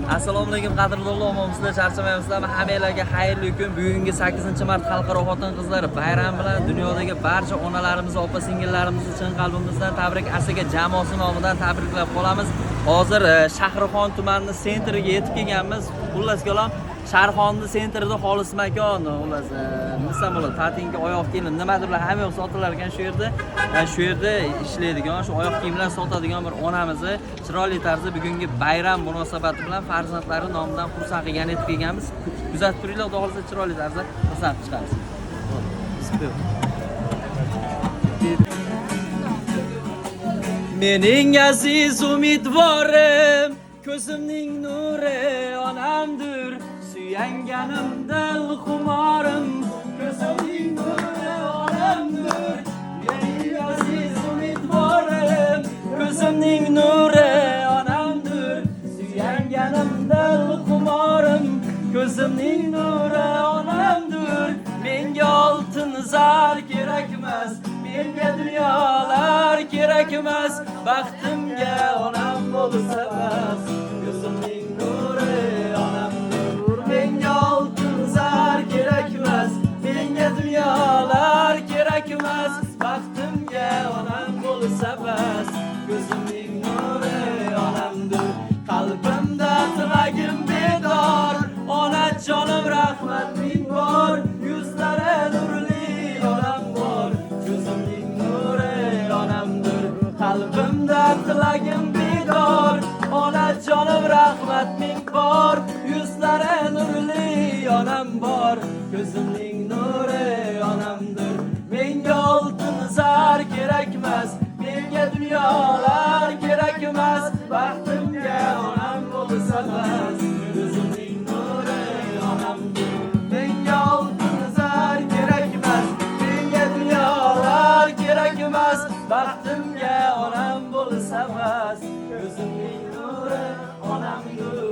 Assalomu alaykum qadrli omonmisizlar, charchamaymizlarmi? Hammalarga xayrli kun. Bugungi 8-mart xalqaro xotin-qizlar bayrami bilan dunyodagi barcha onalarimiz, opa-singillarimizni chin qalbimizdan tabrik asaga jamoasi nomidan tabriklab qolamiz. Hozir Shahrixon tumanining sentriga yetib kelganmiz. Xullas kalom Shahrixonning sentrida xolis makon, xullas nima bo'ladi? Tatinga oyoq kiyim, nimadir hamma yoq sotilar ekan shu yerda. Shu yerda ishlaydigan, shu oyoq kiyimlar sotadigan bir onamizni chiroyli tarzda bugungi bayram munosabati bilan farzandlari nomidan xursand qilgan etib kelganmiz. Kuzatib turinglar, xudo xolisa chiroyli tarzda xursand chiqamiz. Mening aziz umidvorim, ko'zimning nuri onamdir. Suyanganimda xumorim, ko'zimning nuri onamdir. Mening aziz umidvorim, ko'zimning nuri onamdir. Suyanganimda xumorim, ko'zimning nuri onamdir. Menga oltin zar kerak emas, menga dunyolar kerak emas, baxtimga onam bo'lsa bas. Ko'zimning nuri onamdir. Menga oltin zar kerak emas, menga dunyolar kerak emas, baxtimga onam bo'lsa bas. Ko'zimning nuri onamdir. Qalbimda tilagim bedor, onajonim rahmat ming bor. Yuzlari nurli onam bor. Ko'zimning nuri onamdir. Qalbimda tilagim bedor, onajonim rahmat ming bor. Yuzlari nurli onam bor. Ko'zimning nuri onamdir. Menga oltin zar kerak emas, menga dunyolar kerak emas, baxtimga onam bo'lsa bas. Ko'zimning nuri onamdir. Menga oltin zar kerak emas, menga dunyolar kerak emas, baxtimga onam bo'lsa bas. Ko'zimning nuri onamdir.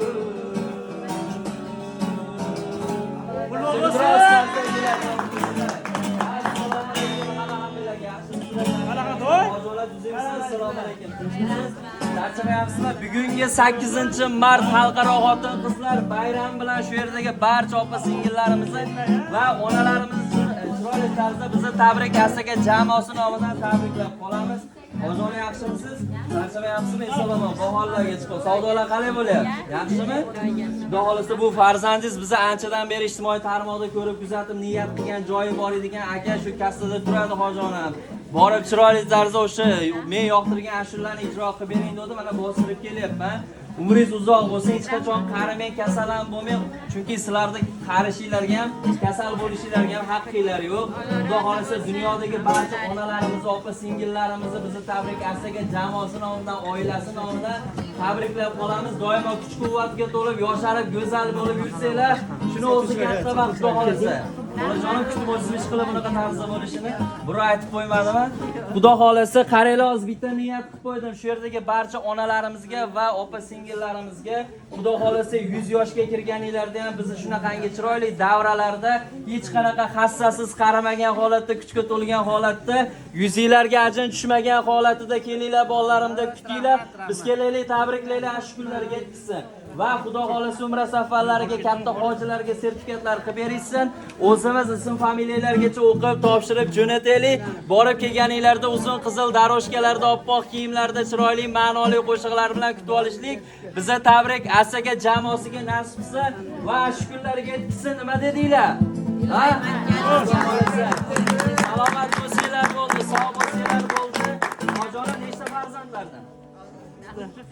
Bugungi 8-mart xalqaro xotin-qizlar bayrami bilan shu yerdagi barcha opa-singillarimizni va onalarimizni chiroyli tarzda bizni tabrik asaga jamoasi nomidan tabriklab qolamiz. Ojon yaxshimisiz? Charchamayapsizmi? Assalomu baholarga chiqib. Savdolar qalay bo'lyapti? Yaxshimi? Xudo xolisa bu farzandingiz bizni anchadan beri ijtimoiy tarmoqda ko'rib kuzatib niyat qilgan joyi bor ekan. Aka shu kastada turadi hojonam. Borib chiroyli tarzda o'sha men yoqtirgan ashulalarni ijro qilib bering dedim, mana bostirib kelyapman. Umringiz uzoq bo'lsin, hech qachon qarimang, kasal ham bo'lmang. Chunki sizlarning qarishinglarga ham, kasal bo'lishinglarga ham haqqinglar yo'q. Xudo xolisa dunyodagi barcha onalarimiz, opa-singillarimizni bizni tabrik asaga jamoasi nomidan, oilasi nomidan tabriklab qolamiz. Doimo kuch-quvvatga to'lib, yosharib, go'zal bo'lib yursanglar, shuni o'zi katta baxt xudo xolisa. Bolajonim kutib o'zim ish qilib bunaqa tarzda bo'lishini bir aytib qo'ymadimmi? Xudo xolisa qaranglar, bitta niyat qilib qo'ydim. Shu yerdagi barcha onalarimizga va opa-singillarimizga Xudo xolasa 100 yoshga kirganinglarda ham bizni shunaqangi chiroyli davralarda hech qanaqa hassasiz qarimagan holatda, kuchga to'lgan holatda, yuzinglarga ajin tushmagan holatida kelinglar, bolalarimda kutinglar. Biz kelaylik, tabriklaylik, shu kunlarga yetkazsin. Va Xudo xolasa umra safarlariga, katta hojilarga sertifikatlar qilib berishsin. O'zimiz ism familiyalargacha o'qib, topshirib jo'nataylik. Borib kelganinglarda uzun qizil daroshkalarda, oppoq kiyimlarda chiroyli ma'noli qo'shiqlar bilan kutib olishlik. Biza tabrik asaga jamoasiga nasib qilsin va shu kunlarga yetkazsin. Nima dedinglar? Ha? Salomat bo'lsanglar bo'ldi, sog' bo'lsanglar bo'ldi. Hojonim nechta farzandlardan?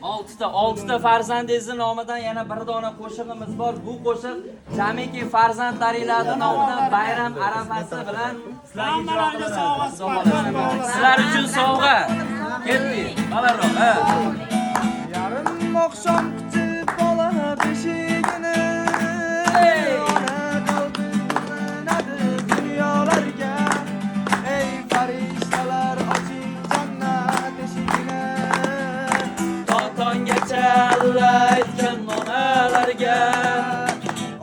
6ta farzandingizni nomidan yana bir dona qo'shig'imiz bor. Bu qo'shiq jamiki farzandlaringlarning nomidan bayram arafasi bilan sizlar uchun sovg'a. Ketdik. Balandroq, ha. Yarın oqshom kutib bola beshigini, ona qalbinadi dunyolarga. Ey farishtalar, oching jannat eshigini. Tonggacha Allah aytgan onalarga,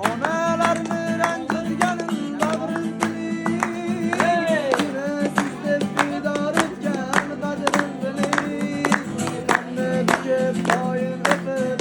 onalarni ranjitganim bag'rim biling. Siz deb bedor etgan qadrim biling. Qanday dikib doim o'pib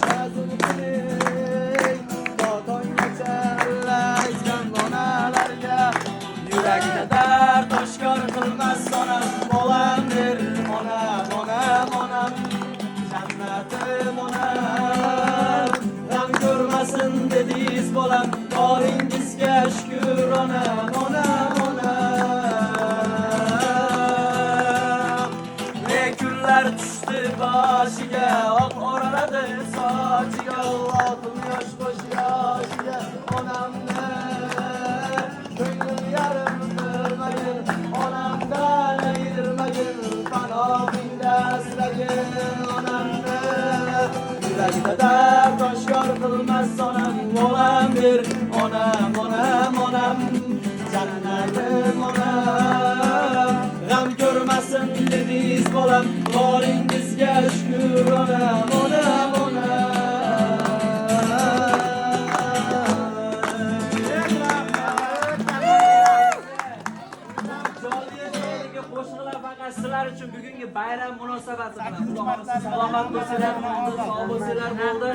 onam, onam, onam. Ne kunlar tushdi boshiga, oq oraladi sochiga, Allah'ım yaş başı yaşıya onamni ko'nglim yarim bilmagin, onamdan ayirmagin, qanog'ingda silagin onamni. Yuragida dard oshkor qilmas onam, onam bir onam, onam, onam, jannatim onam. G'am ko'rmasin dediz bolam, boringizga shukr onam, onam, onam. qo'shiqlar faqat sizlar uchun bugungi bayram munosabati bilan. Xudo xolisa salomat bo'lsanglar, sog' bo'lsanglar bo'ldi.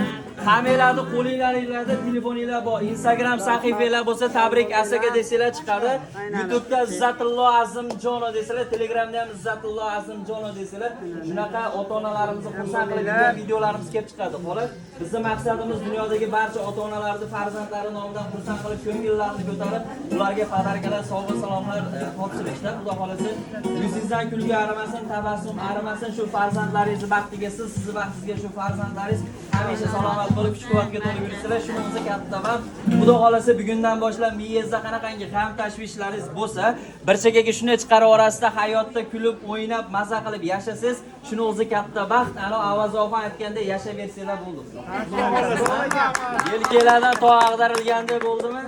Hammalarni qo'linglaringlarda telefoninglar bor. Instagram sahifanglar bo'lsa tabrik asaga desanglar chiqadi. YouTube'da Izzatullo Azimjonov desanglar, Telegramda ham Izzatullo Azimjonov desanglar, shunaqa ota-onalarimizni xursand qilib yurgan videolarimiz kelib chiqadi. Xolos, bizning maqsadimiz dunyodagi barcha ota-onalarni farzandlari nomidan xursand qilib, ko'ngillarini ko'tarib, ularga podarkalar, sovg'a salomlar topshirishda. Xudo xolisa yuzingizdan kulgi arimasin, tabassum arimasin, shu farzandlaringizni baxtiga sizni baxtingizga shu farzandlaringiz hamisha salomat bo'lib, kuch-quvvatga to'lib yursizlar. Shuning o'zi katta va Xudo xolisa bugundan boshlab miyangizda qanaqangi g'am tashvishlaringiz bo'lsa, bir chekkaga shunday chiqarib orasida hayotda kulib, o'ynab, maza qilib yashasangiz, shuni o'zi katta baxt. Ana Avazoxon aytganda yashayversanglar bo'ldi. Yelkalardan to ag'darilganda bo'ldimi?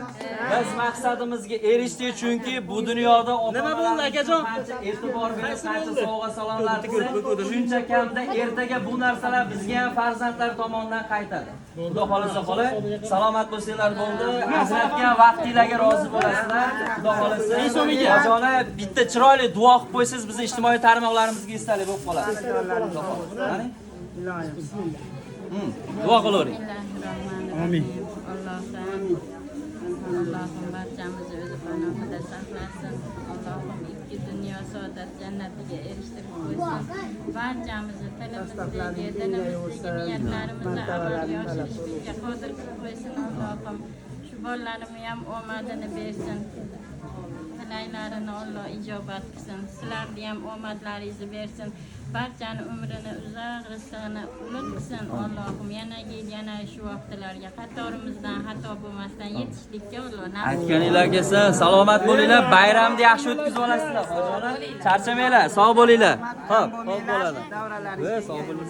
Biz maqsadimizga erishdik, chunki bu dunyoda nima bo'ldi akajon? Qancha e'tibor berib, qancha sovg'a salomlar qilsa, shuncha kamda ertaga bu narsalar bizga ham farzandlar tomonidan qaytadi. Xudo xolisa xola, salomat bo'lsanglar bo'ldi. Ajratgan vaqtinglarga rozi bo'lasizlar. Xudo xolisa. Ojona bitta chiroyli duo qilib qo'ysangiz, bizning ijtimoiy tarmoqlarimizga esdalik bo'lib qoladi. Duo qilavering. Amin. Allohim barchamizni o'zi panohida saqlasin. Allohim ikki dunyo saodat jannatiga erishtirib qo'ysin. Barchamizni tilimizdagi, dilimizdagi niyatlarimizni amalga oshirishga qodir qilib qo'ysin. Allohim shu bolalarimni ham omadini bersin. Tilaylarini Alloh ijobat qilsin. Sizlarni ham omadlaringizni bersin. Barchani umrini uzoq, rizqini ulug' qilsin. Allohim yana shu vaqtlarga qatorimizdan xato bo'lmasdan yetishlikka Alloh nasib qilsin. Aytganinglar kelsa, salomat bo'linglar, bayramni yaxshi o'tkazib olasizlar. Xo'jona, charchamanglar, sog' bo'linglar. Xo'p, bo'ladi. Sog' bo'ling.